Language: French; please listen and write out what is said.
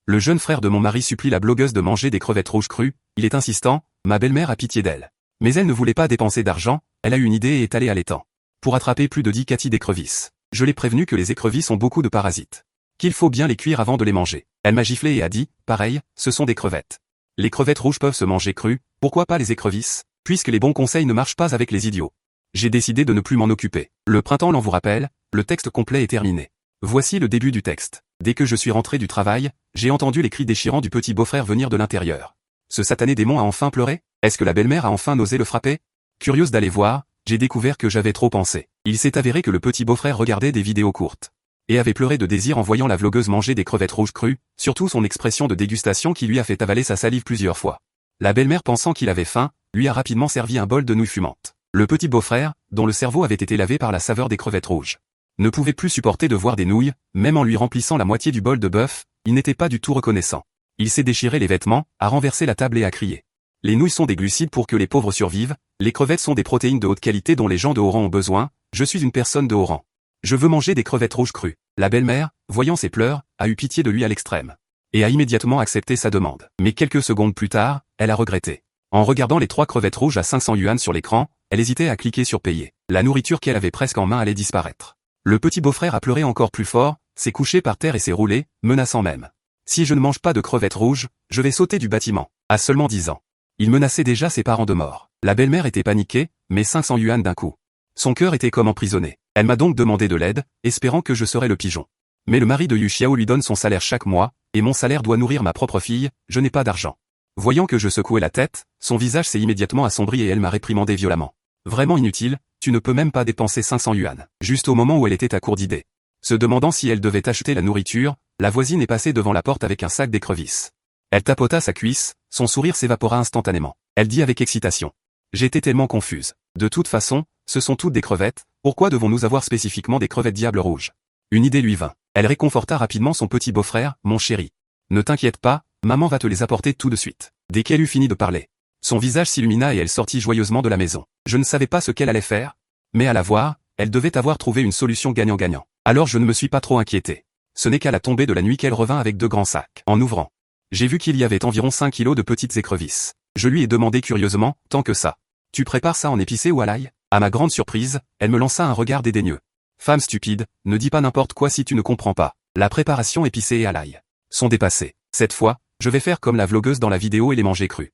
Le jeune frère de mon mari supplie la blogueuse de manger des crevettes rouges crues, il est insistant, ma belle-mère a pitié d'elle. Mais elle ne voulait pas dépenser d'argent, elle a eu une idée et est allée à l'étang. Pour attraper plus de 10 catis d'écrevisses. Je l'ai prévenu que les écrevisses ont beaucoup de parasites. Qu'il faut bien les cuire avant de les manger. Elle m'a giflé et a dit, pareil, ce sont des crevettes. Les crevettes rouges peuvent se manger crues, pourquoi pas les écrevisses, puisque les bons conseils ne marchent pas avec les idiots. J'ai décidé de ne plus m'en occuper. Le printemps l'en vous rappelle, le texte complet est terminé. Voici le début du texte. Dès que je suis rentré du travail, j'ai entendu les cris déchirants du petit beau-frère venir de l'intérieur. Ce satané démon a enfin pleuré? Est-ce que la belle-mère a enfin osé le frapper? Curieuse d'aller voir, j'ai découvert que j'avais trop pensé. Il s'est avéré que le petit beau-frère regardait des vidéos courtes. Et avait pleuré de désir en voyant la vlogueuse manger des crevettes rouges crues, surtout son expression de dégustation qui lui a fait avaler sa salive plusieurs fois. La belle-mère pensant qu'il avait faim, lui a rapidement servi un bol de nouilles fumantes. Le petit beau-frère, dont le cerveau avait été lavé par la saveur des crevettes rouges, ne pouvait plus supporter de voir des nouilles, même en lui remplissant la moitié du bol de bœuf, il n'était pas du tout reconnaissant. Il s'est déchiré les vêtements, a renversé la table et a crié. Les nouilles sont des glucides pour que les pauvres survivent, les crevettes sont des protéines de haute qualité dont les gens de haut rang ont besoin, je suis une personne de haut rang. Je veux manger des crevettes rouges crues. La belle-mère, voyant ses pleurs, a eu pitié de lui à l'extrême. Et a immédiatement accepté sa demande. Mais quelques secondes plus tard, elle a regretté. En regardant les 3 crevettes rouges à 500 yuan sur l'écran, elle hésitait à cliquer sur payer. La nourriture qu'elle avait presque en main allait disparaître. Le petit beau-frère a pleuré encore plus fort, s'est couché par terre et s'est roulé, menaçant même. Si je ne mange pas de crevettes rouges, je vais sauter du bâtiment. À seulement 10 ans. Il menaçait déjà ses parents de mort. La belle-mère était paniquée, mais 500 yuan d'un coup. Son cœur était comme emprisonné. Elle m'a donc demandé de l'aide, espérant que je serais le pigeon. Mais le mari de Yu Xiao lui donne son salaire chaque mois, et mon salaire doit nourrir ma propre fille, je n'ai pas d'argent. Voyant que je secouais la tête, son visage s'est immédiatement assombri et elle m'a réprimandé violemment. Vraiment inutile, tu ne peux même pas dépenser 500 yuan. Juste au moment où elle était à court d'idées. Se demandant si elle devait acheter la nourriture, la voisine est passée devant la porte avec un sac d'écrevisses. Elle tapota sa cuisse, son sourire s'évapora instantanément. Elle dit avec excitation. J'étais tellement confuse. De toute façon, ce sont toutes des crevettes, pourquoi devons-nous avoir spécifiquement des crevettes diable rouges? Une idée lui vint. Elle réconforta rapidement son petit beau-frère, mon chéri. Ne t'inquiète pas, maman va te les apporter tout de suite. Dès qu'elle eut fini de parler, son visage s'illumina et elle sortit joyeusement de la maison. Je ne savais pas ce qu'elle allait faire, mais à la voir, elle devait avoir trouvé une solution gagnant-gagnant. Alors je ne me suis pas trop inquiété. Ce n'est qu'à la tombée de la nuit qu'elle revint avec 2 grands sacs. En ouvrant, j'ai vu qu'il y avait environ 5 kilos de petites écrevisses. Je lui ai demandé curieusement, tant que ça. Tu prépares ça en épicé ou à l'ail? À ma grande surprise, elle me lança un regard dédaigneux. Femme stupide, ne dis pas n'importe quoi si tu ne comprends pas. La préparation épicée et à l'ail sont dépassées. Cette fois, je vais faire comme la vlogueuse dans la vidéo et les manger crus.